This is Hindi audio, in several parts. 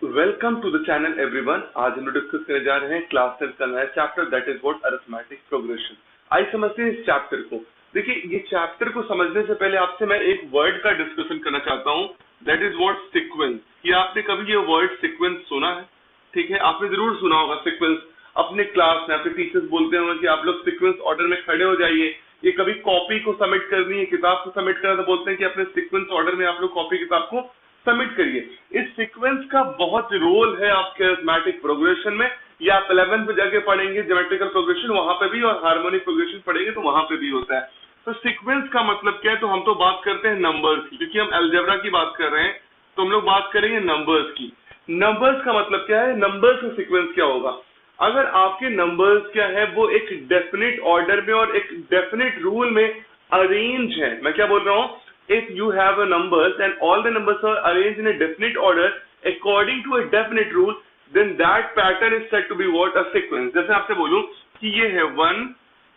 Welcome to the channel everyone. आज हम लोग डिस्कस करने जा रहे हैं क्लास 10 का नया chapter that is what arithmetic progression. आइए समझते हैं इस चैप्टर को। देखिए, ये चैप्टर को समझने से पहले आपसे मैं एक वर्ड का डिस्कशन करना चाहता हूँ दैट इज व्हाट सीक्वेंस। ये आपने कभी ये वर्ड सीक्वेंस सुना है? ठीक है, आपने जरूर सुना होगा सीक्वेंस। अपने क्लास में आपके टीचर्स बोलते होंगे कि आप लोग सीक्वेंस ऑर्डर में खड़े हो जाइए। ये कभी कॉपी को सबमिट करनी है, किताब को सबमिट करना, तो बोलते हैं कि अपने सीक्वेंस ऑर्डर में आप लोग कॉपी किताब को सबमिट करिए। इस सीक्वेंस का बहुत रोल है आपके अरिथमेटिक प्रोग्रेशन में। ये आप 11th में जाके पढ़ेंगे ज्योमेट्रिकल प्रोग्रेशन, वहां पे भी, और हार्मोनिक प्रोग्रेशन पढ़ेंगे तो वहां पे भी होता है। तो सीक्वेंस का मतलब क्या है? तो हम तो बात करते हैं नंबर्स की, क्योंकि हम अलजेब्रा की बात कर रहे हैं, तो हम लोग बात करेंगे नंबर्स की। नंबर्स का मतलब क्या है? नंबर्स का सीक्वेंस क्या होगा? अगर आपके नंबर्स क्या है, वो एक डेफिनेट ऑर्डर में और एक डेफिनेट रूल में अरेंज है। मैं क्या बोल रहा हूँ? If you have a numbers and all the numbers are arranged in a definite order according to a definite rule, then that pattern is said to be what? A sequence. जैसे आपसे बोलूं कि ये है 1,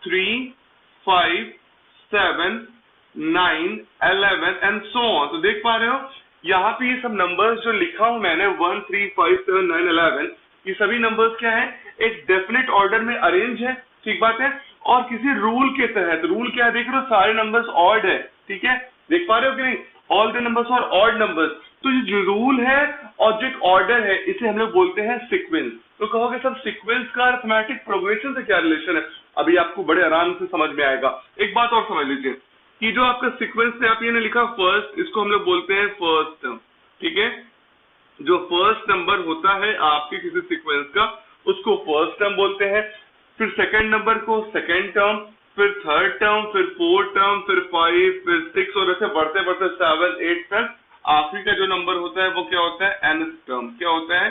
3, 5, 7, 9, 11 and so on। तो देख पा रहे हो यहाँ पे ये सब नंबर्स जो लिखा हूं मैंने 1, 3, 5, 7, 9, 11, ये सभी नंबर्स क्या है? एक डेफिनेट ऑर्डर में अरेंज है। ठीक बात है। और किसी रूल के तहत, रूल क्या है देख रहे हो? सारे नंबर्स ऑड है। ठीक है, देख पा रहे हो कि नहीं? ऑल द नंबर्स और ऑड नंबर्स। तो ये जो रूल है और जो एक ऑर्डर है, इसे हम लोग बोलते हैं सीक्वेंस। तो कहोगे सब सीक्वेंस का अरिथमेटिक प्रोग्रेशन से क्या रिलेशन है? अभी आपको बड़े आराम से समझ में आएगा। एक बात और समझ लीजिए कि जो आपका सीक्वेंस में आप ये लिखा फर्स्ट, इसको हम लोग बोलते हैं फर्स्ट टर्म। ठीक है, जो फर्स्ट नंबर होता है आपके किसी सीक्वेंस का, उसको फर्स्ट टर्म बोलते हैं। फिर सेकंड नंबर को सेकंड टर्म, फिर थर्ड टर्म, फिर फोर्थ टर्म, फिर 5, फिर 6, और ऐसे बढ़ते बढ़ते 7, 8 तक आखिरी का जो नंबर होता है वो क्या होता है? nth term. क्या होता है?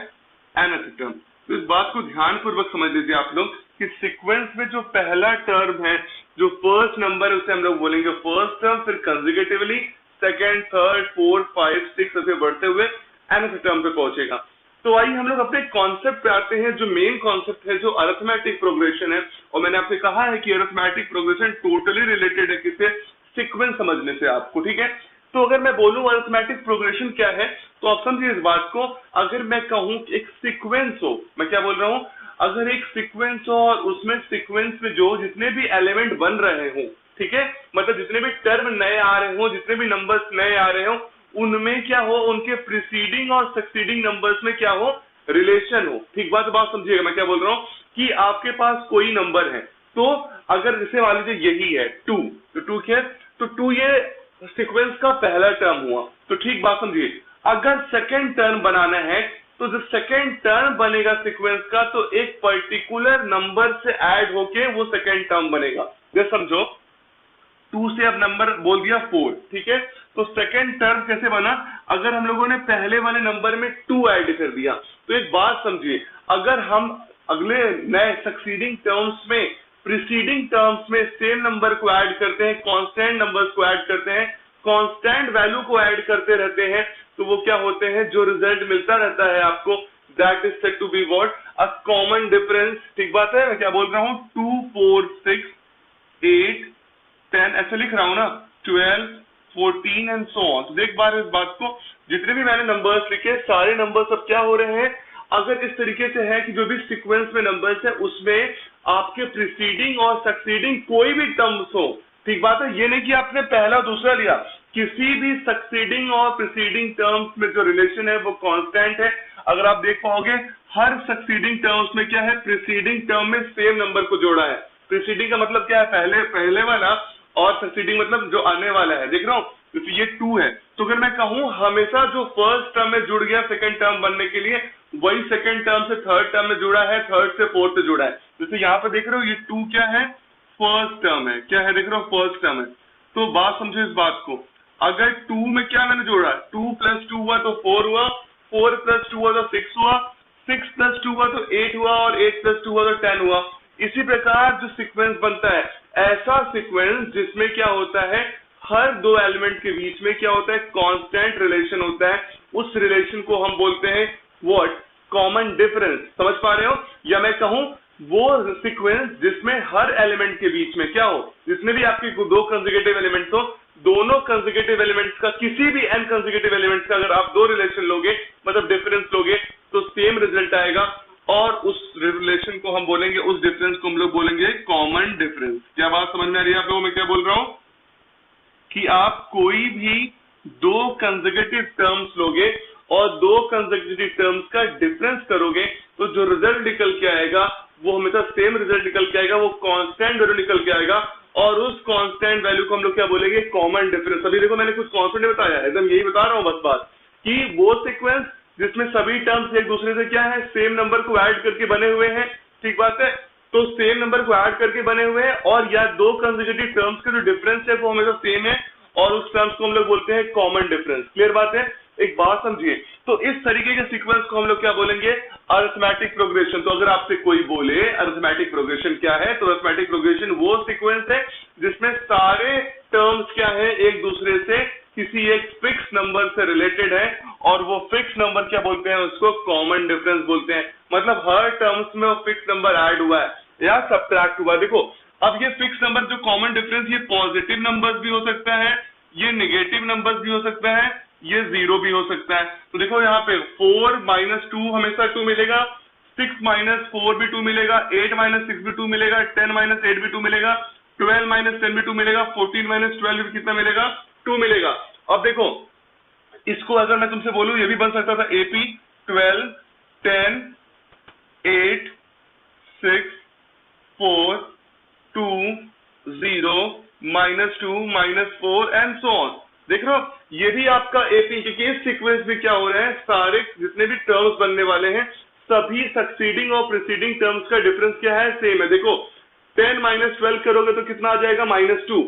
nth term. तो इस बात को ध्यान पूर्वक समझ लीजिए आप लोग कि सीक्वेंस में जो पहला टर्म है, जो फर्स्ट नंबर है, उसे हम लोग बोलेंगे फर्स्ट टर्म। फिर कंसेक्यूटिवली सेकंड, थर्ड, फोर्थ, 5, 6 ऐसे बढ़ते हुए nth टर्म पे पहुंचेगा। तो आइए हम लोग अपने कॉन्सेप्ट पे आते हैं, जो मेन कॉन्सेप्ट है, जो अरिथमेटिक प्रोग्रेशन है। और मैंने आपसे कहा है कि अरिथमेटिक प्रोग्रेशन टोटली रिलेटेड है किससे? सीक्वेंस समझने से आपको। ठीक है, तो अगर मैं बोलूं अरिथमेटिक प्रोग्रेशन क्या है, तो आप समझिए इस बात को। अगर मैं कहूं कि एक सीक्वेंस हो, मैं क्या बोल रहा हूं? अगर एक सीक्वेंस हो और उसमें सीक्वेंस में जो जितने भी एलिमेंट बन रहे हो, ठीक है, मतलब जितने भी टर्म नए आ रहे हो, जितने भी नंबर्स नए आ रहे हो, उनमें क्या हो? उनके प्रीसीडिंग और सक्सीडिंग नंबर्स में क्या हो? रिलेशन हो। ठीक बात समझिएगा मैं क्या बोल रहा हूँ कि आपके पास कोई नंबर है, तो अगर जैसे मान लीजिए यही है 2, तो 2 क्या है? तो 2 ये सीक्वेंस का पहला टर्म हुआ। तो ठीक बात समझिए, अगर सेकेंड टर्म बनाना है, तो जब सेकेंड टर्म बनेगा सीक्वेंस का, तो एक पर्टिकुलर नंबर से ऐड होके वो सेकेंड टर्म बनेगा। जैसे समझो 2 से अब नंबर बोल दिया 4, ठीक है, तो सेकेंड टर्म कैसे बना? अगर हम लोगों ने पहले वाले नंबर में 2 ऐड कर दिया। तो एक बात समझिए, अगर हम अगले नए सक्सीडिंग टर्म्स में, प्रीसीडिंग टर्म्स में सेम नंबर को ऐड करते हैं, कांस्टेंट नंबर्स को ऐड करते हैं, कांस्टेंट वैल्यू को ऐड करते रहते हैं, तो वो क्या होते हैं? जो रिजल्ट मिलता रहता है आपको, that is said to be what? A common difference. ठीक बात है, मैं क्या बोल रहा हूँ? 2, 4, 6, 8, 10 ऐसे लिख रहा हूं ना, 12, 14 एंड सो ऑन। तो देख पा रहे इस बात को, जितने भी मैंने नंबर्स लिखे, सारे नंबर्स अब क्या हो रहे हैं? अगर इस तरीके से है कि जो भी सीक्वेंस में नंबर्स है, उसमें आपके प्रीसीडिंग और सक्सीडिंग कोई भी टर्म्स हो। ठीक बात है, ये नहीं कि आपने पहला दूसरा लिया, किसी भी सक्सीडिंग और प्रीसीडिंग टर्म्स में जो रिलेशन है वो कांस्टेंट है। अगर आप देख पाओगे, हर सक्सीडिंग टर्म्स में क्या है? प्रीसीडिंग टर्म में सेम नंबर को जोड़ा है। प्रीसीडिंग का मतलब क्या है? पहले वाला, और सक्सीडिंग मतलब जो आने वाला है। देख रहा हूँ, तो ये 2 है, तो अगर मैं कहूँ हमेशा जो फर्स्ट टर्म में जुड़ गया सेकंड टर्म बनने के लिए, वही सेकंड टर्म से थर्ड टर्म में जुड़ा है, थर्ड से फोर्थ से जुड़ा है। जैसे यहाँ पे देख रहे हो, ये 2 क्या है? फर्स्ट टर्म है। क्या है? देख रहे हो, फर्स्ट टर्म है। तो बात समझो इस बात को, अगर 2 में क्या मैंने जोड़ा? 2 + 2 हुआ तो 4 हुआ, 4 + 2 हुआ तो 6 हुआ, 6 + 2 हुआ तो 8 हुआ, और 8 + 2 हुआ तो 10 हुआ। इसी प्रकार जो सीक्वेंस बनता है, ऐसा सीक्वेंस जिसमें क्या होता है? हर दो एलिमेंट के बीच में क्या होता है? कांस्टेंट रिलेशन होता है। उस रिलेशन को हम बोलते हैं व्हाट? Common difference. समझ पा रहे हो? या मैं कहूं वो सीक्वेंस जिसमें हर एलिमेंट के बीच में क्या हो? जिसमें भी आपके दो कंसेक्यूटिव एलिमेंट्स हो, दोनों कंसेक्यूटिव एलिमेंट्स का, किसी भी n कंसेक्यूटिव एलिमेंट्स का अगर आप दो रिलेशन लोगे, मतलब डिफरेंस लोगे, तो सेम रिजल्ट आएगा, और उस रिलेशन को हम बोलेंगे, उस डिफरेंस को हम लोग बोलेंगे कॉमन डिफरेंस। क्या बात समझ में आ रही है आप लोगों? मैं क्या बोल रहा हूं कि आप कोई भी दो कंसेक्यूटिव टर्म्स लोगे और दो कंसेक्यूटिव टर्म्स का डिफरेंस करोगे तो जो रिजल्ट निकल के आएगा वो हमेशा सेम रिजल्ट निकल के आएगा, वो कांस्टेंट वैल्यू निकल के आएगा, और उस कांस्टेंट वैल्यू को हम लोग क्या बोलेंगे? Common difference. अभी देखो मैंने कुछ कांस्टेंट नहीं बताया, एकदम यही बता रहा हूं बस बात, कि वो सीक्वेंस जिसमें सभी टर्म्स एक दूसरे से क्या है? सेम नंबर को ऐड करके बने हुए हैं। ठीक बात है, तो सेम नंबर को ऐड करके बने हुए हैं, और या दो कंसेक्यूटिव टर्म्स के जो डिफरेंस है वो हमेशा सेम है, और उस टर्म्स को हम लोग बोलते हैं कॉमन डिफरेंस। क्लियर बात है? एक बात समझिए, तो इस तरीके के सीक्वेंस को हम लोग क्या बोलेंगे? Arithmetic progression. तो अगर आपसे कोई बोले अरिथमेटिक प्रोग्रेशन क्या है, तो अरिथमेटिक प्रोग्रेशन वो सीक्वेंस है जिसमें सारे टर्म्स क्या है? एक दूसरे से किसी एक फिक्स नंबर से रिलेटेड है, और वो फिक्स नंबर क्या बोलते हैं? उसको कॉमन डिफरेंस बोलते हैं। मतलब हर टर्म्स में वो फिक्स नंबर ऐड हुआ है या सब्ट्रैक्ट हुआ। देखो अब ये फिक्स नंबर जो कॉमन डिफरेंस, ये पॉजिटिव नंबर्स भी हो सकता है, ये नेगेटिव नंबर्स भी हो सकता है, ये जीरो भी हो सकता है। तो देखो यहाँ पे 4 - 2 हमेशा 2 मिलेगा, 6 - 4 भी 2 मिलेगा, 8 - 6 भी 2 मिलेगा, 10 - 8 भी 2 मिलेगा, 12 - 10 भी 2 मिलेगा, 14 - 12 भी कितना मिलेगा? 2 मिलेगा। अब देखो इसको अगर मैं तुमसे बोलूं, ये भी बन सकता था AP 12 10 8 6 4 2 0 -2 -4 एंड सो ऑन। देख रहे हो, ये भी आपका AP, क्योंकि इस सीक्वेंस में क्या हो रहा है? सारे जितने भी टर्म्स बनने वाले हैं सभी सक्सीडिंग और प्रीसीडिंग टर्म्स का डिफरेंस क्या है? सेम है। देखो 10 - 12 करोगे तो कितना आ जाएगा? -2।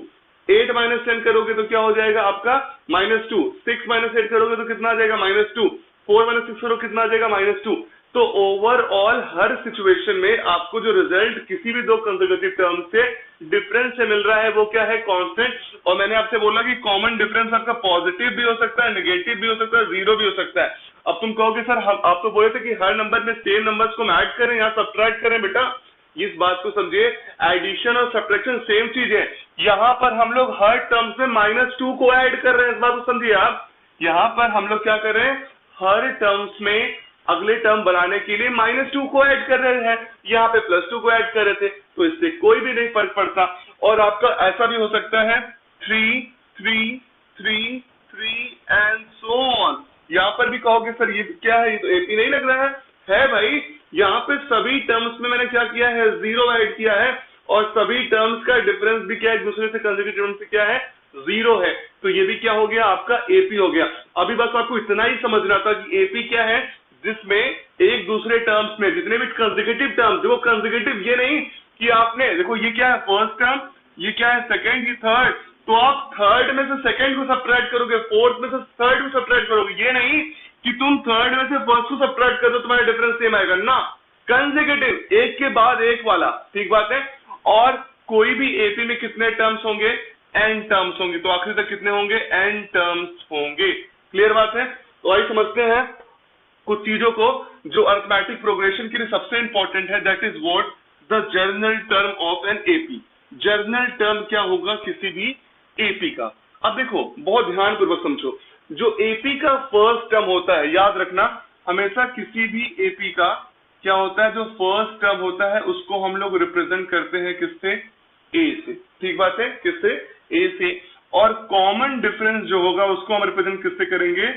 8 - 10 करोगे तो क्या हो जाएगा आपका? -2। 6 - 8 करोगे तो कितना आ जाएगा? -2। 4 - 6 करोगे कितना आ जाएगा? -2। तो ओवरऑल हर सिचुएशन में आपको जो रिजल्ट किसी भी दो कंसेक्यूटिव टर्म से डिफरेंस से मिल रहा है वो क्या है? कांस्टेंट। और मैंने आपसे बोला कि कॉमन डिफरेंस आपका पॉजिटिव भी हो सकता है, नेगेटिव भी हो सकता है, जीरो भी हो सकता है। अब तुम कहोगे सर हम आप तो बोले थे कि हर नंबर में सेम नंबर्स को हम ऐड करें या सब्ट्रैक्ट करें। बेटा इस बात को समझिए, एडिशन और सब्ट्रैक्शन सेम चीज है। यहाँ पर हम लोग हर टर्म्स में -2 को ऐड कर रहे हैं, इस बात को समझिए आप। यहाँ पर हम लोग क्या कर रहे हैं? हर टर्म्स में अगले टर्म बनाने के लिए -2 को ऐड कर रहे हैं, यहाँ पे +2 को ऐड कर रहे थे, तो इससे कोई भी नहीं फर्क पड़ता। और आपका ऐसा भी हो सकता है 3 3 3 3 एंड सो ऑन। यहाँ पर भी कहोगे सर ये क्या है? ये तो AP नहीं लग रहा है भाई। यहाँ पे सभी टर्म्स में मैंने क्या किया है? 0 ऐड किया है, और सभी टर्म्स का डिफरेंस भी क्या है? एक दूसरे से कंसेक्यूटिव टर्म्स से क्या है? 0 है। तो ये भी क्या हो गया? आपका AP हो गया। अभी बस आपको इतना ही समझना था कि AP क्या है? जिसमें एक दूसरे टर्म्स में जितने भी कंसेक्यूटिव टर्म्स, देखो कंसेक्यूटिव ये नहीं कि आपने, देखो ये क्या है? फर्स्ट टर्म, ये क्या है? सेकंड, ये थर्ड। तो आप थर्ड में से सेकंड को सब्ट्रैक्ट करोगे, फोर्थ में से थर्ड को सब्ट्रैक्ट करोगे। ये नहीं कि तुम थर्ड में से फर्स्ट को सब्ट्रैक्ट कर दो तुम्हारा डिफरेंस सेम आएगा ना। कंसेक्यूटिव, एक के बाद एक वाला। ठीक बात है। और कोई भी AP में कितने टर्म्स होंगे? n टर्म्स होंगे। तो आखिरी तक कितने होंगे? n टर्म्स होंगे। क्लियर बात है? तो आइए समझते हैं कुछ चीजों को जो अरिथमेटिक प्रोग्रेशन के लिए सबसे इंपॉर्टेंट है। That is what? The general term of an AP। General term क्या होगा किसी भी AP का? अब देखो बहुत ध्यानपूर्वक समझो, जो AP का फर्स्ट टर्म होता है, याद रखना हमेशा किसी भी AP का क्या होता है? जो फर्स्ट टर्म होता है उसको हम लोग रिप्रेजेंट करते हैं किससे? A से। ठीक बात है, किससे? A से। और कॉमन डिफरेंस जो होगा उसको हम रिप्रेजेंट किससे करेंगे?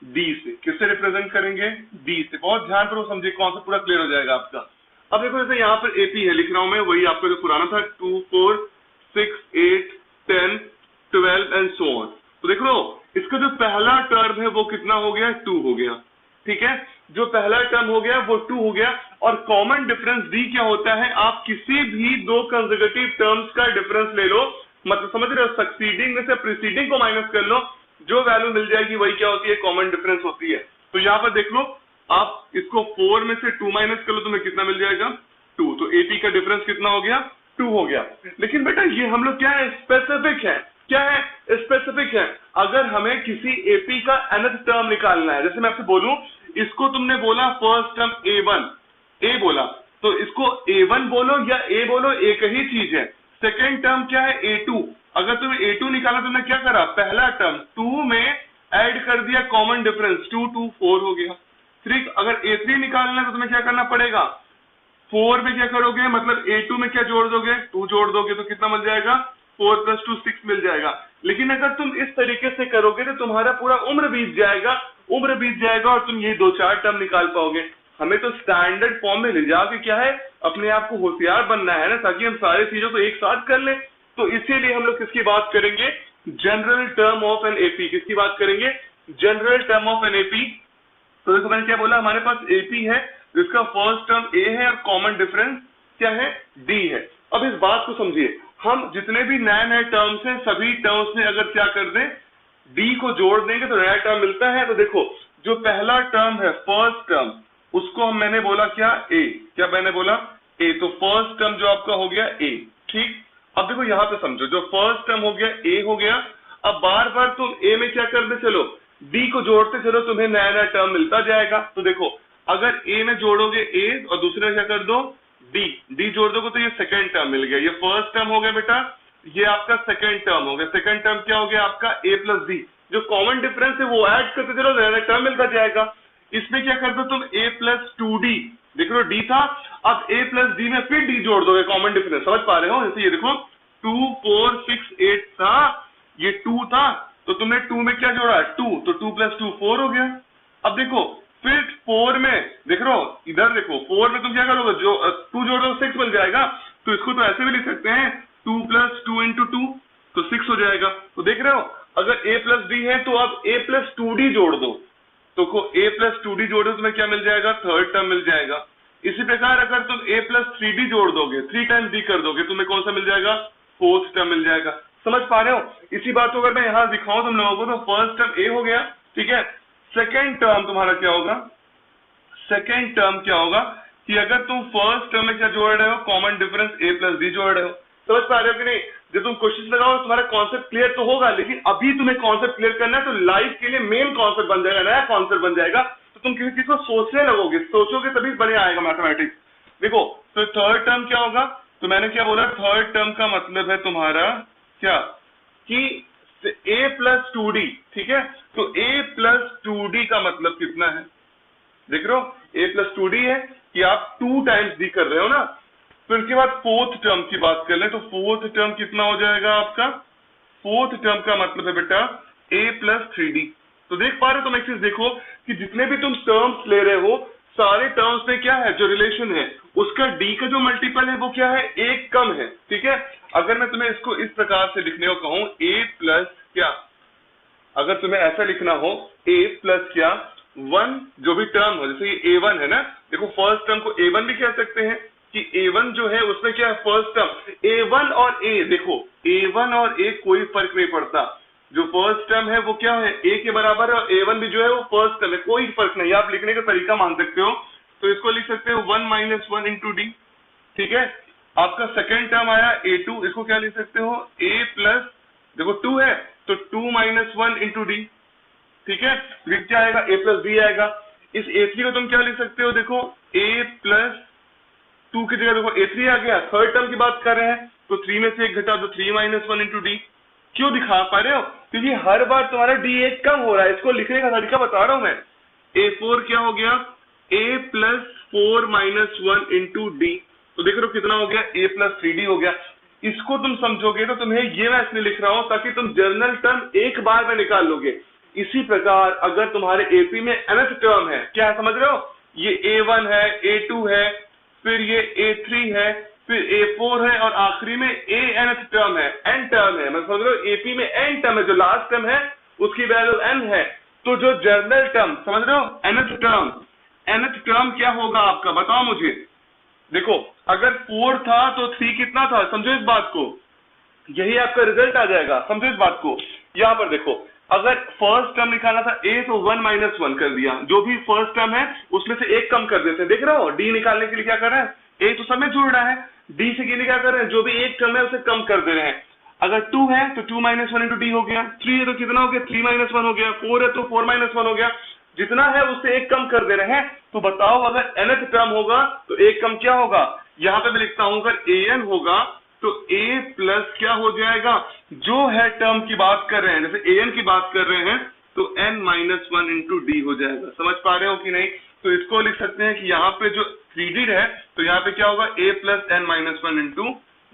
D से। किससे रिप्रेजेंट करेंगे? D से। बहुत ध्यानपूर्वक समझिए, कॉन्सेप्ट पूरा क्लियर हो जाएगा आपका। अब देखो जैसे यहाँ पर AP है, लिख रहा हूं मैं वही आपका जो पुराना था 2 4 6 8 10 12 एंड सो ऑन। तो देख लो इसका जो पहला टर्म है वो कितना हो गया? 2 हो गया। ठीक है, जो पहला टर्म हो गया वो 2 हो गया। और कॉमन डिफरेंस D क्या होता है? आप किसी भी दो कंसेक्यूटिव टर्म्स का डिफरेंस ले लो, मतलब समझ रहे हो? सक्सीडिंग में से प्रीसीडिंग को माइनस कर लो, जो वैल्यू मिल जाएगी वही क्या होती है? कॉमन डिफरेंस होती है। तो यहाँ पर देख लो, आप इसको 4 में से 2 माइनस कर लो, तुम्हें कितना मिल जाएगा? 2। तो AP का डिफरेंस कितना हो गया? 2 हो गया। लेकिन बेटा ये हम लोग क्या है? स्पेसिफिक है। क्या है? स्पेसिफिक है। अगर हमें किसी AP का nth टर्म निकालना है, जैसे मैं आपसे बोलूं, इसको तुमने बोला फर्स्ट टर्म A1, A बोला, तो इसको A1 बोलो या A बोलो, एक ही चीज है। सेकेंड टर्म क्या है? A2। अगर तुम्हें A2 निकाला, तुमने क्या करा? पहला टर्म 2 में ऐड कर दिया कॉमन डिफरेंस, 2 2 4 हो गया। 3 अगर A3 निकालना है तो तुम्हें क्या करना पड़ेगा, 4 में क्या करोगे, मतलब A2 में क्या जोड़ दोगे, 2 जोड़ दोगे तो कितना मिल जाएगा, 4 + 2 6 मिल जाएगा। लेकिन अगर तुम इस तरीके से करोगे तो तुम्हारा पूरा उम्र बीत जाएगा और तुम ये 2-4 टर्म निकाल पाओगे। हमें तो स्टैंडर्ड फॉर्म में ले जाके क्या है, अपने आप को होशियार बनना है ना, ताकि हम सारी चीजों को एक साथ कर लें। तो इसीलिए हम लोग किसकी बात करेंगे, general term of an AP. किसकी बात करेंगे, general term of an AP. तो देखो मैंने क्या बोला, हमारे पास एपी है जिसका फर्स्ट टर्म ए है और कॉमन डिफरेंस क्या है, डी है। अब इस बात को समझिए, हम जितने भी नए टर्म्स हैं सभी टर्म्स में अगर क्या कर दें, डी को जोड़ देंगे तो नया टर्म मिलता है। तो देखो जो पहला टर्म है फर्स्ट टर्म, उसको मैंने बोला क्या, ए। क्या मैंने बोला, ए। तो फर्स्ट टर्म जो आपका हो गया ए, ठीक। अब देखो यहां पे समझो, जो फर्स्ट टर्म हो गया ए हो गया। अब बार बार तुम ए में क्या करते चलो, डी को जोड़ते चलो, तुम्हें नया टर्म मिलता जाएगा। तो देखो अगर ए में जोड़ोगे ए और दूसरे में क्या कर दो, डी जोड़ दोगे तो ये सेकंड टर्म मिल गया। ये फर्स्ट टर्म हो गया बेटा, ये आपका सेकंड टर्म हो गया। सेकंड टर्म क्या हो गया आपका, a + d। जो कॉमन डिफरेंस है वो ऐड करते चलो, नया टर्म मिलता जाएगा। इसमें क्या कर दो तुम, a + 2d, देख लो d था, अब a + d में फिर d जोड़ दोगे, कॉमन डिफरेंस समझ पा रहे हो। जैसे ये देखो 2 4 6 8 था, ये 2 था, तो तुमने 2 में क्या जोड़ा, 2, तो 2 + 2 4 हो गया। अब देखो फिर 4 में देख रहे हो, इधर देखो 4 में तुम क्या करोगे, जो 2 जोड़ो 6 मिल जाएगा। तो इसको तो ऐसे भी लिख सकते हैं, 2 + 2 × 2 तो 6 हो जाएगा। तो देख रहे हो, अगर a + d है तो अब a + 2d जोड़ दो, तो a + 2d जोड़ो तो तुम्हें क्या मिल जाएगा, थर्ड टर्म मिल जाएगा। इसी प्रकार अगर तुम a + 3d जोड़ दोगे, 3 × d कर दोगे, तुम्हें कौन सा मिल जाएगा, फोर्थ टर्म मिल जाएगा। समझ पा रहे हो। इसी बात को अगर मैं यहाँ दिखाऊं तुम लोगों को, तो फर्स्ट टर्म a हो गया, ठीक है। सेकेंड टर्म तुम्हारा क्या होगा, सेकेंड टर्म क्या होगा कि अगर तुम फर्स्ट टर्म में क्या जोड़ रहे हो, कॉमन डिफरेंस a + d जोड़ रहे हो। समझ पा रहे हो कि नहीं। जब तुम क्वेश्चन लगाओ तुम्हारा कॉन्सेप्ट क्लियर तो होगा, लेकिन अभी तुम्हें कॉन्सेप्ट क्लियर करना है तो लाइफ के लिए मेन कॉन्सेप्ट बन जाएगा, नया कॉन्सेप्ट बन जाएगा। तो तुम किसी चीज को सोचने लगोगे, सोचोगे तभी बढ़िया आएगा मैथमेटिक्स। देखो तो थर्ड टर्म क्या होगा, तो मैंने क्या बोला, थर्ड टर्म का मतलब है तुम्हारा क्या, कि a + 2d, ठीक है। तो a + 2d का मतलब कितना है, देख रहे हो, a + 2d है कि आप 2 × d कर रहे हो ना। फिर उसके बाद फोर्थ टर्म की बात कर ले, तो फोर्थ टर्म कितना हो जाएगा आपका, फोर्थ टर्म का मतलब है बेटा a + 3d। तो देख पा रहे हो तुम, एक चीज देखो कि जितने भी तुम टर्म्स ले रहे हो, सारे टर्म्स में क्या है, जो रिलेशन है उसका d का जो मल्टीपल है वो क्या है, एक कम है, ठीक है। अगर मैं तुम्हें इसको इस प्रकार से लिखने को कहूं, a + क्या, अगर तुम्हें ऐसा लिखना हो, a + क्या 1, जो भी टर्म हो, जैसे ये a1 है ना, देखो फर्स्ट टर्म को a1 भी कह सकते हैं कि a1 जो है उसमें क्या है, फर्स्ट टर्म a1 और a, देखो a1 और a कोई फर्क नहीं पड़ता, जो फर्स्ट टर्म है वो क्या है, a के बराबर है, और a1 भी जो है वो फर्स्ट टर्म है, कोई फर्क नहीं। आप लिखने का तरीका मान सकते हो, तो इसको लिख सकते हो 1 - 1 × d, ठीक है। आपका सेकेंड टर्म आया a2, इसको क्या लिख सकते हो, a + देखो 2 है तो 2 - 1 × d, ठीक है। फिर क्या आएगा, a + b आएगा। इस a3 को तुम क्या लिख सकते हो, देखो a + 2 की जगह देखो a3 आ गया, थर्ड टर्म की बात कर रहे हैं, तो 3 में से 1 घटा दो, 3 - 1 × d। क्यों दिखा पा रहे हो, क्योंकि हर बार तुम्हारा d एक कम हो रहा है, इसको लिखने का तरीका बता रहा हूं मैं। a4 क्या हो गया, a + 4 - 1 × d, तो देख रहे हो कितना हो गया, a + 3d हो गया। इसको तुम समझोगे तो तुम्हें ये मैं इसलिए लिख रहा हूं ताकि तुम जनरल टर्म एक बार में निकाल लोगे। इसी प्रकार अगर तुम्हारे एपी में nth टर्म है, क्या समझ रहे हो, ये a1 है, a2 है, फिर ये a3 है, फिर a4 है, और आखिरी में nth टर्म है, n टर्म है, मतलब समझ रहे हो, एपी में n टर्म है, जो लास्ट टर्म है उसकी वैल्यू n है। तो जो जनरल टर्म, समझ रहे हो, nth टर्म क्या होगा आपका, बताओ मुझे। देखो अगर 4 था तो 3 कितना था, समझो इस बात को, यही आपका रिजल्ट आ जाएगा, समझो इस बात को। यहां पर देखो, अगर फर्स्ट टर्म निकालना था a, तो 1 - 1 कर दिया, जो भी फर्स्ट टर्म है उसमें से एक कम कर देते हैं। देख रहे हो, d निकालने के लिए क्या कर रहे हैं, a तो सब में जोड़ रहा है, d से क्या कर रहे हैं, जो भी एक टर्म है उसे कम कर दे रहे हैं। अगर 2 है तो 2 - 1 × d हो गया, 3 है तो कितना हो गया, 3 - 1 हो गया, 4 है तो 4 - 1 हो गया, जितना है उससे एक कम कर दे रहे हैं। तो बताओ अगर nth टर्म होगा तो एक कम क्या होगा, यहां पे मैं लिखता हूं, अगर an होगा तो a + क्या हो जाएगा, जो है टर्म की बात कर रहे हैं, जैसे an की बात कर रहे हैं तो n - 1 × d हो जाएगा। समझ पा रहे हो कि नहीं। तो इसको लिख सकते हैं कि यहाँ पे जो 3D है तो यहाँ पे क्या होगा a plus n minus one into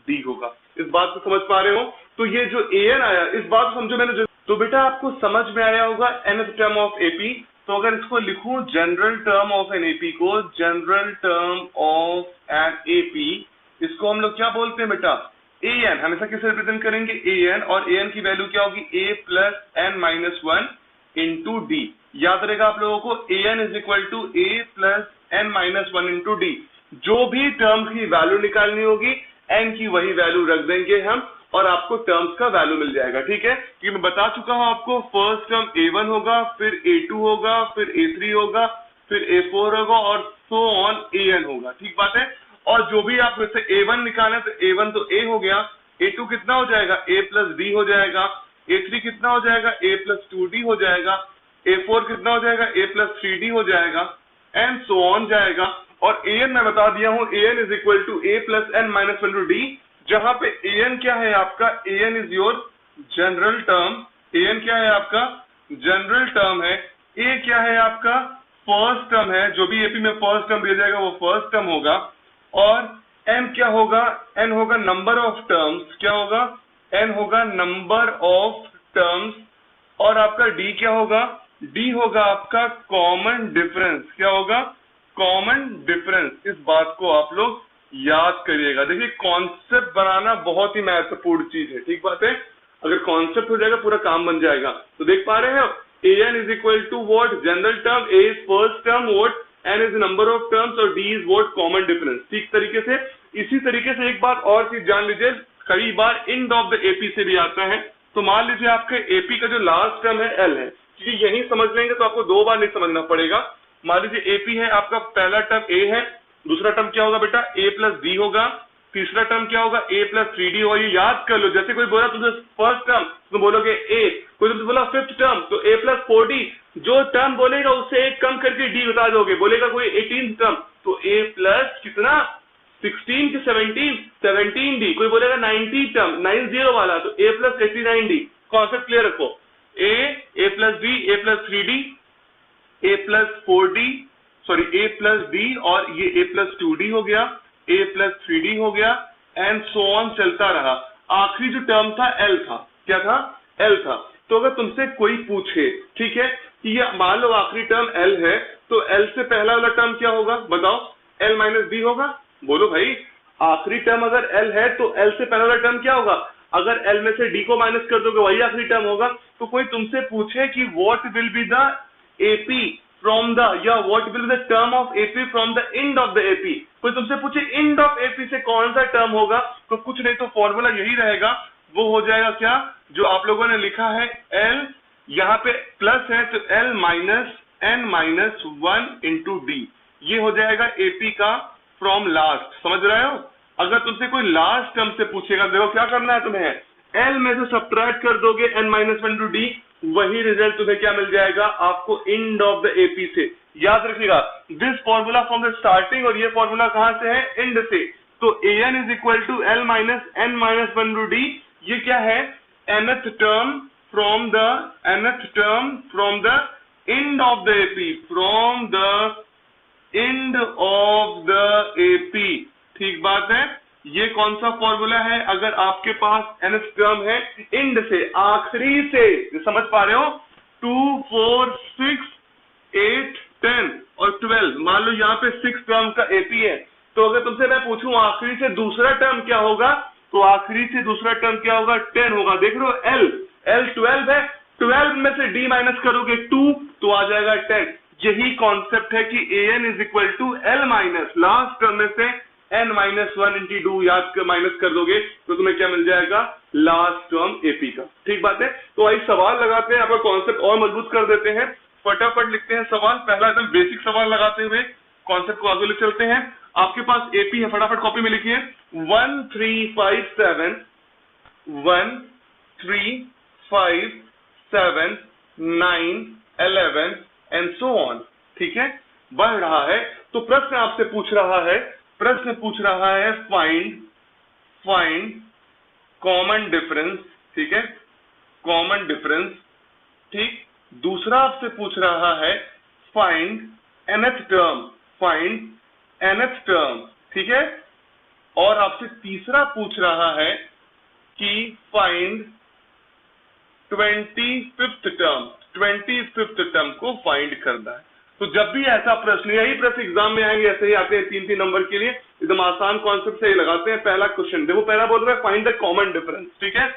D होगा। इस बात को समझ पा रहे हो? तो ये जो an आया इस बात को समझो मैंने जो, तो बेटा आपको समझ में आया होगा nth टर्म ऑफ एपी। तो अगर इसको लिखूं general term of an AP को, general term of an AP, इसको हम लोग क्या बोलते हैं बेटा? an। हमेशा किसे रिप्रेजेंट करेंगे? an। और an की वैल्यू क्या होगी? a plus n minus one into D. याद रहेगा आप लोगों को an is equal to a plus n minus one into D. जो भी टर्म की वैल्यू निकालनी होगी n की वही वैल्यू रख देंगे हम और आपको टर्म्स का वैल्यू मिल जाएगा। ठीक है, कि मैं बता चुका हूं आपको, फर्स्ट टर्म a1 होगा, फिर a2 होगा, फिर a3 होगा, फिर a4 होगा और सो ऑन an होगा। ठीक बात है। और जो भी आप वैसे a1 निकालें तो a1 तो a हो गया, a2 कितना हो जाएगा? a प्लस d हो जाएगा, a3 कितना हो जाएगा? a प्लस 2d हो जाएगा, a4 कितना हो जाएगा? a प्लस 3d हो जाएगा एंड सो ऑन जाएगा। और an मैं बता दिया हूं, an is equal to a plus n minus one to D, जहां पे an क्या है आपका? an is your general term. an क्या है आपका? जनरल टर्म है। a क्या है आपका? फर्स्ट टर्म है। जो भी एपी में फर्स्ट टर्म दिया जाएगा वो फर्स्ट टर्म होगा। और n क्या होगा? n होगा नंबर ऑफ टर्म्स। क्या होगा? n होगा नंबर ऑफ टर्म्स। और आपका d क्या होगा? d होगा आपका कॉमन डिफरेंस। क्या होगा? Common difference. इस बात को आप लोग याद करिएगा। देखिए कॉन्सेप्ट बनाना बहुत ही महत्वपूर्ण चीज है। ठीक बात है, अगर कॉन्सेप्ट हो जाएगा पूरा काम बन जाएगा। तो देख पा रहे हैं आप, an is equal to what? General term, a is first term, what n is number of terms और d is what? Common difference. ठीक तरीके से इसी तरीके से एक बात और चीज जान लीजिए, कई बार इंड ऑफ द एपी से भी आता है। तो मान लीजिए आपके एपी का जो लास्ट टर्म है l है, क्योंकि यही समझ लेंगे तो आपको दो बार नहीं समझना पड़ेगा। मान लीजिए एपी है आपका, पहला टर्म a है, दूसरा टर्म क्या होगा बेटा? a प्लस डी होगा, तीसरा टर्म क्या होगा? a प्लस 3d होगा। ये याद कर लो। जैसे कोई बोला तुमसे फर्स्ट टर्म तो बोलोगे a, कोई तुमसे बोला फिफ्थ टर्म तो a प्लस 4d। जो टर्म बोलेगा उससे एक कम करके d बता दोगे। बोलेगा कोई 18th टर्म तो a प्लस कितना? 16 की 17d। कोई बोलेगा 90 टर्म 90 वाला तो a plus 89d। Concept clear रखो। a plus d, a plus 3d, a plus 4d, sorry a plus d, और ये a प्लस 2d हो गया, a प्लस 3d हो गया एंड सो ऑन चलता रहा। आखिरी जो टर्म था l था। क्या था? l था। तो अगर तुमसे कोई पूछे, ठीक है, कि ये मान लो आखिरी टर्म l है, तो l से पहला वाला टर्म क्या होगा? बताओ। l माइनस d होगा। बोलो भाई, आखिरी टर्म अगर l है तो l से पहला वाला टर्म क्या होगा? अगर l में से d को माइनस कर दोगे वही आखिरी टर्म होगा। तो कोई तुमसे पूछे कि what will be the AP from the, या what will be the term of AP from the end of the AP, कोई तुमसे पूछे एंड ऑफ एपी से कौन सा टर्म होगा, तो कुछ नहीं तो फॉर्मूला यही रहेगा। वो हो जाएगा क्या? जो आप लोगों ने लिखा है l, यहाँ पे प्लस है तो l minus n minus one into D. ये हो जाएगा एपी का फ्रॉम लास्ट। समझ रहे हो? अगर तुमसे कोई लास्ट टर्म से पूछेगा, देखो क्या करना है तुम्हें, l में से सब्ट्रैक्ट कर दोगे n minus one to D, वही रिजल्ट तुम्हें क्या मिल जाएगा? आपको एंड ऑफ द एपी से। याद रखिएगा this formula from the starting, और ये फॉर्मूला कहां से है? एंड से। तो an is equal to l minus n minus one to D. ये क्या है? nth term from the, nth term from the end of the AP, from the end of the AP. ठीक बात है। ये कौन सा फॉर्मूला है? अगर आपके पास nth टर्म है एंड से, आखिरी से, समझ पा रहे हो? 2, 4, 6, 8, 10 और 12। मान लो यहाँ पे 6 टर्म का एपी है, तो अगर तुमसे मैं पूछूं आखिरी से दूसरा टर्म क्या होगा, तो आखिरी से दूसरा टर्म क्या होगा? 10 होगा। देख रहे हो l 12 है, 12 में से d माइनस करोगे 2 तो आ जाएगा 10। यही कॉन्सेप्ट है कि an is equal to l minus last term में से n minus one into two, याद कर माइनस कर दोगे तो तुम्हें क्या मिल जाएगा? लास्ट टर्म एपी का। ठीक बात है। तो आई सवाल लगाते हैं, आपका कॉन्सेप्ट और मजबूत कर देते हैं। फटाफट लिखते हैं सवाल। पहला एकदम बेसिक सवाल लगाते हुए कॉन्सेप्ट को आगे ले चलते हैं। आपके पास एपी है, फटाफट कॉपी में लिखिए 1 3 5 7 1 3 5 7 9 11 एंड सो ऑन। ठीक है, बढ़ रहा है। तो प्रश्न आपसे पूछ रहा है, फाइंड कॉमन डिफरेंस। ठीक है, कॉमन डिफरेंस। ठीक, दूसरा आपसे पूछ रहा है find nth term, find nth term, ठीक है। और आपसे तीसरा पूछ रहा है कि find 25th term, 25th term को फाइंड करना है। तो जब भी ऐसा प्रश्न, यही प्रश्न एग्जाम में आएंगे, ऐसे ही आते हैं 3-3 नंबर के लिए, एकदम आसान कॉन्सेप्ट से ही लगाते हैं। पहला क्वेश्चन देखो, पहला बोल रहा है फाइंड द कॉमन डिफरेंस, ठीक है।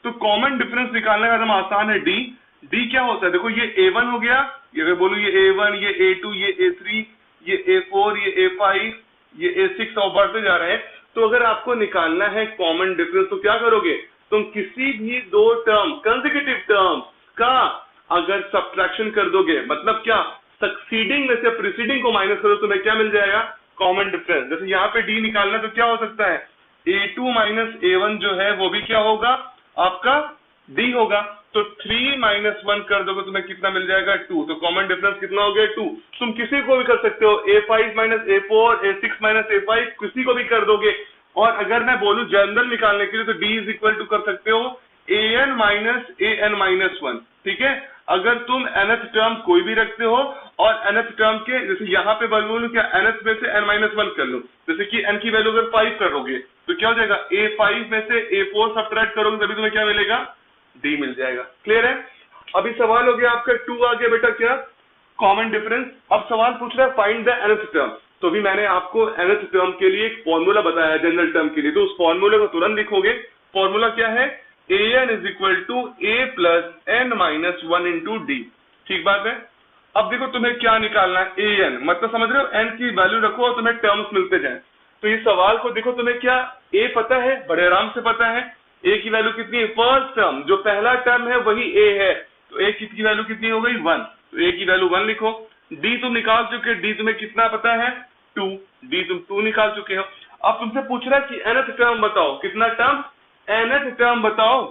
तो कॉमन डिफरेंस निकालने का एकदम आसान है, डी क्या होता है, देखो ये A1 हो गया, ये अगर बोलूं ये A1, ये A2, ये A3, ये A4, ये A5, ये A6 और बढ़ते जा रहे हैं। तो अगर आपको निकालना है कॉमन डिफरेंस तो क्या करोगे, तुम किसी भी दो टर्म, कंसेक्यूटिव टर्म का अगर सब्ट्रैक्शन कर दोगे, मतलब क्या, सक्सीडिंग में से प्रीसीडिंग को माइनस करो, तुम्हें क्या मिल जाएगा, कॉमन डिफरेंस। जैसे यहाँ पे डी निकालना तो क्या हो सकता है, A2 माइनस A1 जो है वो भी क्या होगा, आपका डी होगा। तो 3 माइनस 1 कर दोगे, तुम्हें कितना मिल जाएगा, 2। तो कॉमन डिफरेंस कितना हो गया, 2। तुम किसी को भी कर सकते हो, A5 minus A4, A6 minus A5, किसी को भी कर दोगे। और अगर मैं बोलूं जनरल निकालने के लिए, तो D इज इक्वल टू कर सकते हो AN माइनस AN माइनस 1, ठीक है। अगर तुम nth टर्म कोई भी रखते हो और nth टर्म के, जैसे यहाँ पे बोलूं क्या, nth में से n माइनस 1 कर लो, जैसे कि n की वैल्यू अगर 5 करोगे तो क्या हो जाएगा, A5 में से A4 सब्ट्रैक्ट करोगे तभी तुम्हें क्या मिलेगा, D मिल जाएगा। क्लियर है। अभी सवाल हो गया आपका 2 आ गया बेटा, क्या, कॉमन डिफरेंस। अब सवाल पूछ रहा है फाइंड द nth टर्म। तो भी मैंने आपको nth टर्म के लिए एक फॉर्मूला बताया है जनरल टर्म के लिए, तो उस फॉर्मूले को तुरंत लिखोगे। फॉर्मूला क्या है, an is equal to a plus n minus 1 into D, ठीक बात है। अब देखो तुम्हें क्या निकालना है, an मतलब समझ रहे हो, n की वैल्यू रखो और तुम्हें टर्म्स मिलते जाए। तो इस सवाल को देखो, तुम्हें क्या a पता है, बड़े आराम से पता है। a की वैल्यू कितनी है, फर्स्ट टर्म जो पहला टर्म है वही a है, तो a की वैल्यू कितनी हो गई, 1। तो a की वैल्यू 1 लिखो। d तुम निकाल चुके, d तुम्हें कितना पता है, 2, d तुम 2 निकाल चुके हो। अब तुमसे पूछ रहा है कि nth टर्म बताओ, कितना टर्म, nth टर्म बताओ।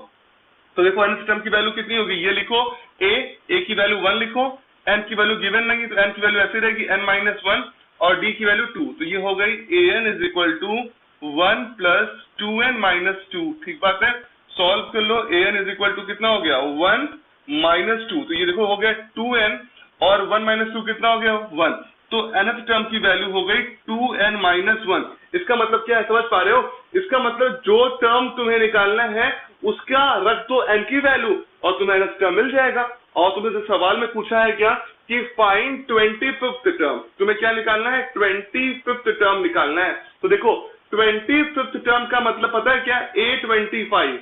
तो देखो nth टर्म की वैल्यू कितनी होगी, ये लिखो a की वैल्यू 1 लिखो, n की वैल्यू गिवन नहीं तो n की वैल्यू ऐसे रहेगी n माइनस 1 और d की वैल्यू 2। तो ये हो गई an is equal to 1 plus 2n minus 2, ठीक बात है। सॉल्व कर लो, an इज इक्वल टू कितना हो गया, 1 माइनस 2। तो ये देखो हो गया 2n और 1 माइनस 2 कितना हो गया, 1। तो nth टर्म की वैल्यू हो गई 2n माइनस 1। इसका मतलब क्या है, समझ पा रहे हो, इसका मतलब जो टर्म तुम्हें निकालना है उसका रख दो n की वैल्यू और तुम्हें nth टर्म मिल जाएगा। और तुम्हें तो सवाल में पूछा है क्या कि फाइंड 25th टर्म, तुम्हें क्या निकालना है, 25th टर्म निकालना है। तो देखो 25th टर्म का मतलब पता है क्या, A25,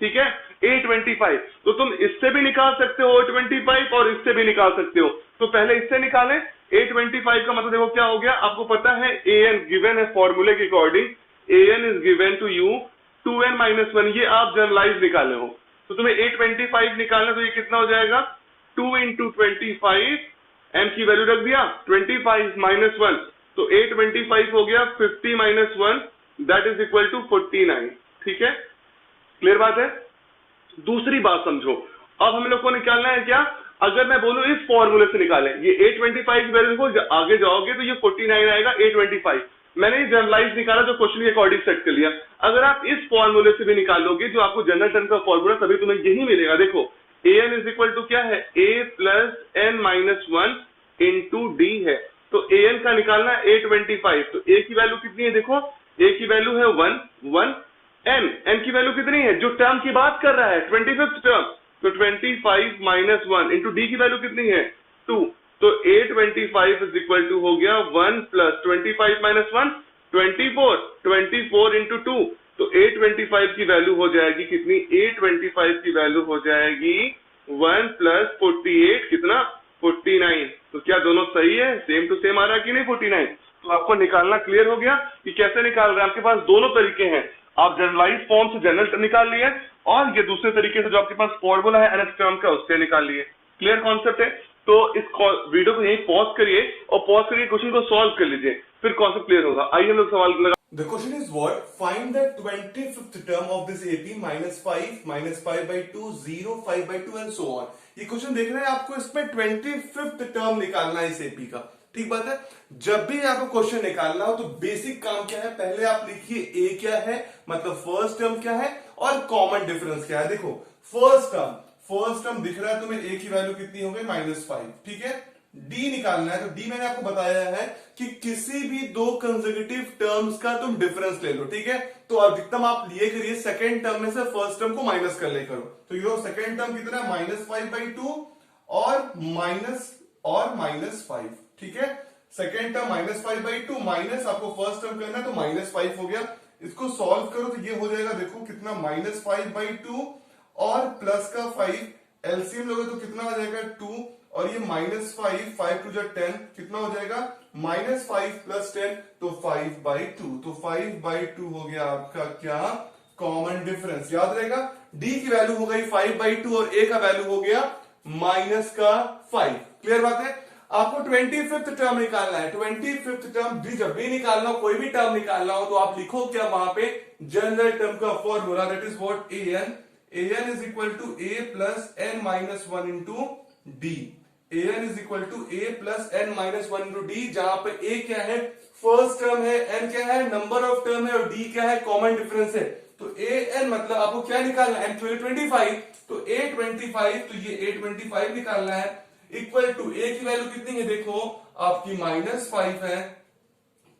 ठीक है, A25। तो तुम इससे भी निकाल सकते हो A25 और इससे भी निकाल सकते हो। तो पहले इससे निकालें, A25 का मतलब देखो क्या हो गया, आपको पता है an गिवन है फॉर्मूले के according, an is given to you 2n minus 1, ये आप जनरलाइज निकाले हो। तो तुम्हें A25 निकालना, तो ये कितना हो जाएगा, 2 इंटू 25, n की वैल्यू रख दिया 25 माइनस 1, तो A25 हो गया 50 minus 1, that is equal to 49, ठीक है। क्लियर बात है। दूसरी बात समझो, अब हम लोग को निकालना है क्या, अगर मैं बोलूं इस फॉर्मूले से निकालें, ये A25 की वैल्यू को आगे जाओगे तो ये 49 आएगा, A25 मैंने जनरलाइज निकाला जो क्वेश्चन के अकॉर्डिंग सेट कर लिया। अगर आप इस फॉर्मूले से भी निकालोगे जो आपको जनरल टर्म का फॉर्मूला, तभी तुम्हें यही मिलेगा। देखो an इज इक्वल टू क्या है, a plus n minus 1 into D है। तो an का निकालना है A25, तो a की वैल्यू कितनी है, देखो a की वैल्यू है 1, n की वैल्यू कितनी है, जो टर्म की बात कर रहा है 25th टर्म, तो 25 माइनस 1 इंटू डी की वैल्यू कितनी है, 2। तो A25 इज इक्वल टू हो गया 1 प्लस 25 माइनस 1, 24 इंटू 2। तो A25 की वैल्यू हो जाएगी कितनी, A25 की वैल्यू हो जाएगी 1 प्लस 48, कितना, 49। तो क्या दोनों सही है, सेम टू सेम आ रहा है कि नहीं, 49। तो आपको निकालना क्लियर हो गया कि कैसे निकाल रहे हैं। आपके पास दोनों तरीके हैं, आप जनरलाइज फॉर्म से जनरल निकाल लिए और ये दूसरे तरीके से जो आपके पास फॉर्मूला है nth टर्म का, उससे निकाल लिए। क्लियर कॉन्सेप्ट है। तो इस वीडियो को यहीं पॉज करिए और पॉज करके क्वेश्चन को सॉल्व कर लीजिए, फिर कॉन्सेप्ट क्लियर होगा। आइए हम लोग सवाल लगा। The question is what? Find the 25th term of this AP minus 5 by 2, 0, 5 by 2 and so on. ये क्वेश्चन देख रहे हैं आपको, इसमें 25th टर्म निकालना है इस AP का, ठीक बात है। जब भी आपको क्वेश्चन निकालना हो तो बेसिक काम क्या है, पहले आप लिखिए A क्या है, मतलब फर्स्ट टर्म क्या है और कॉमन डिफरेंस क्या है। देखो फर्स्ट टर्म दिख रहा है तुम्हें, A की वैल्यू कितनी हो गई, -5, ठीक है। डी निकालना है। तो डी मैंने आपको बताया है कि किसी भी दो कंसेक्यूटिव टर्म्स का तुम डिफरेंस ले लो, ठीक है। तो अधिकतम आप लिए करिए सेकेंड टर्म में से फर्स्ट टर्म को माइनस कर ले करो। तो ये सेकेंड टर्म कितना है, -5/2 और -5, ठीक है। सेकेंड टर्म -5/2 माइनस आपको फर्स्ट टर्म करना है तो -5 हो गया। इसको सॉल्व करो तो ये हो जाएगा, देखो कितना, -5/2 और प्लस का 5, एलसीएम लोगे तो कितना हो जाएगा 2, और ये -5, 5 टू 10, कितना हो जाएगा -5 + 10, तो 5/2। तो 5/2 हो गया आपका क्या, कॉमन डिफरेंस। याद रहेगा, डी की वैल्यू हो गई 5/2 और ए का वैल्यू हो गया -5। क्लियर बात है। आपको 25th टर्म निकालना है। 25th टर्म भी जब भी निकालना हो, कोई भी टर्म निकालना हो, तो आप लिखो क्या वहां पे, जनरल टर्म का formula, that is what, an is equal to a plus n minus 1 into d। an is equal to a plus n minus 1 into d, जहां पे a क्या है, फर्स्ट टर्म है, n क्या है, नंबर ऑफ टर्म है, और d क्या है, कॉमन डिफरेंस है। तो an मतलब आपको क्या निकालना है, n 25, तो a25, तो ये a25 निकालना है, इक्वल टू a की वैल्यू कितनी है, देखो आपकी -5 है,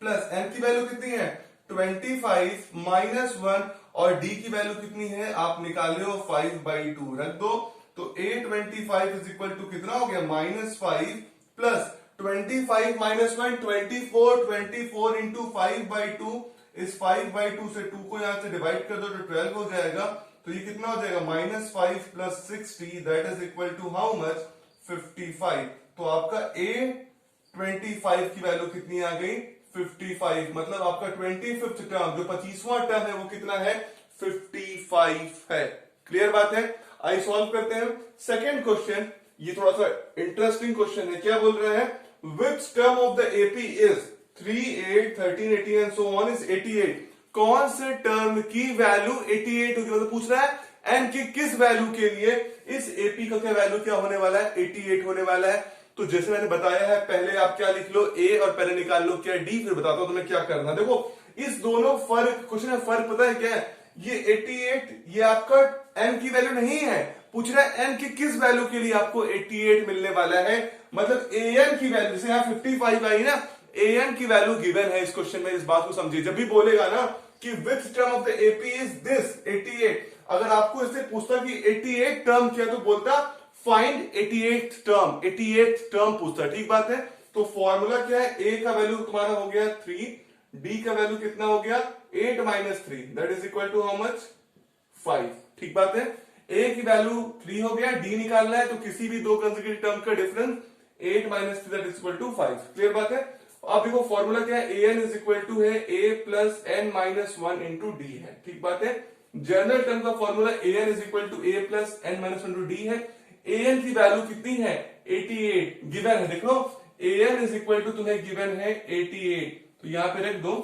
प्लस n की वैल्यू कितनी है 25 -1, और d की वैल्यू कितनी है आप निकाल रहे हो 5/2, रख दो। तो a25 इज इक्वल टू कितना हो गया, -5 प्लस 25 -1 24, 24 इंटू 5/2, इस 5/2 से 2 को यहां से डिवाइड कर दो तो 12 हो जाएगा। तो ये कितना हो जाएगा, -5 + 60, that is equal to how much, 55। तो आपका a25 की वैल्यू कितनी आ गई, 55। मतलब आपका 25th टर्म, जो 25वां टर्म है, वो कितना है, 55 है। क्लियर बात है। आइए सॉल्व करते हैं सेकेंड क्वेश्चन। ये थोड़ा सा इंटरेस्टिंग क्वेश्चन है। क्या बोल रहा है, which term of the AP is 3, 8, 13, 18 and so on is 88। कौन से टर्म की वैल्यू 88 होगी, मतलब पूछ रहा है एन की किस वैल्यू के लिए इस एपी का क्या वैल्यू क्या होने वाला है, 88 होने वाला है। तो जैसे मैंने बताया है, पहले आप क्या लिख लो, ए, और पहले निकाल लो क्या डी, फिर बताता हूं तुम्हें क्या करना। देखो इस दोनों फर्क, क्वेश्चन में फर्क पता है क्या है, ये 88 ये आपका एन की वैल्यू नहीं है, पूछ रहा है एन की किस वैल्यू के लिए आपको 88 मिलने वाला है। मतलब ए एन की वैल्यू, जैसे यहाँ 55 आई ना, ए एन की वैल्यू गिवन है इस क्वेश्चन में। इस बात को समझिए, जब भी बोलेगा ना कि which term of the AP is this 88, अगर आपको इससे पूछता कि 88 टर्म क्या, तो बोलता फाइंड 88th टर्म पूछता। ठीक बात है। तो फॉर्मूला क्या है, ए का वैल्यू तुम्हारा हो गया 3, डी का वैल्यू कितना हो गया 8 - 3, that is equal to how much, 5। ठीक बात है। ए की वैल्यू 3 हो गया, डी निकालना है, तो किसी भी दो कंसेक्यूटिव टर्म का difference 8 - 3, that is equal to 5। Clear बात है। अब देखो फॉर्मूला क्या है, an इज इक्वल टू है a plus n - 1 into D है। ठीक बात है। जनरल टर्म का formula an is equal to a plus n - 1 into D है। an की वैल्यू कितनी है 88 गिवन है। देखो an इज इक्वल टू तुम्हें गिवन है 88, तो यहां पे रख दो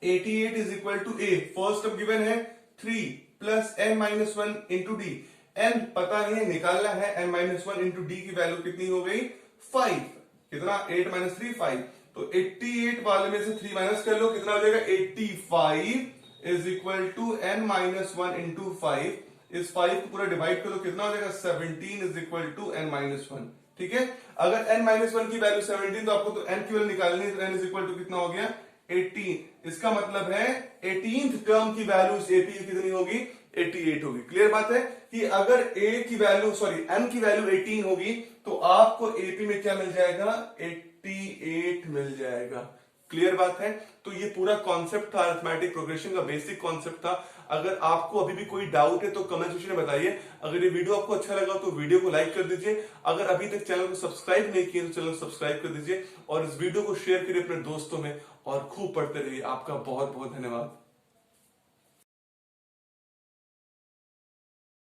88 is equal to a, first term given है 3 plus n - 1 into D. n पता नहीं है, निकालना है, n - 1 इंटू डी की वैल्यू कितनी हो गई 5। कितना 8 - 3 5, तो 88 वाले में से 3 माइनस कर लो, कितना हो जाएगा 85 is equal to n - 1 into 5। इस 5 को पूरा डिवाइड करो, कितना हो जाएगा 17 इज इक्वल टू n - 1। ठीक है। अगर n - 1 की वैल्यू 17, तो आपको तो n की वैल्यू निकालनी है, तो n इज इक्वल टू कितना हो गया 18। इसका मतलब है 18th टर्म की वैल्यू इस एपी की कितनी होगी 88 होगी। क्लियर बात है कि अगर a की वैल्यू n की वैल्यू 18 होगी, तो आपको एपी में क्या मिल जाएगा 88 मिल जाएगा। क्लियर बात है। तो ये पूरा कॉन्सेप्ट था अरिथमेटिक प्रोग्रेशन का, बेसिक कॉन्सेप्ट था। अगर आपको अभी भी कोई डाउट है तो कमेंट सेक्शन में बताइए। अगर ये वीडियो आपको अच्छा लगा तो वीडियो को लाइक कर दीजिए। अगर अभी तक चैनल को सब्सक्राइब नहीं किया तो चैनल को सब्सक्राइब कर दीजिए, और इस वीडियो को शेयर करिए अपने दोस्तों में, और खूब पढ़ते रहिए। आपका बहुत बहुत धन्यवाद।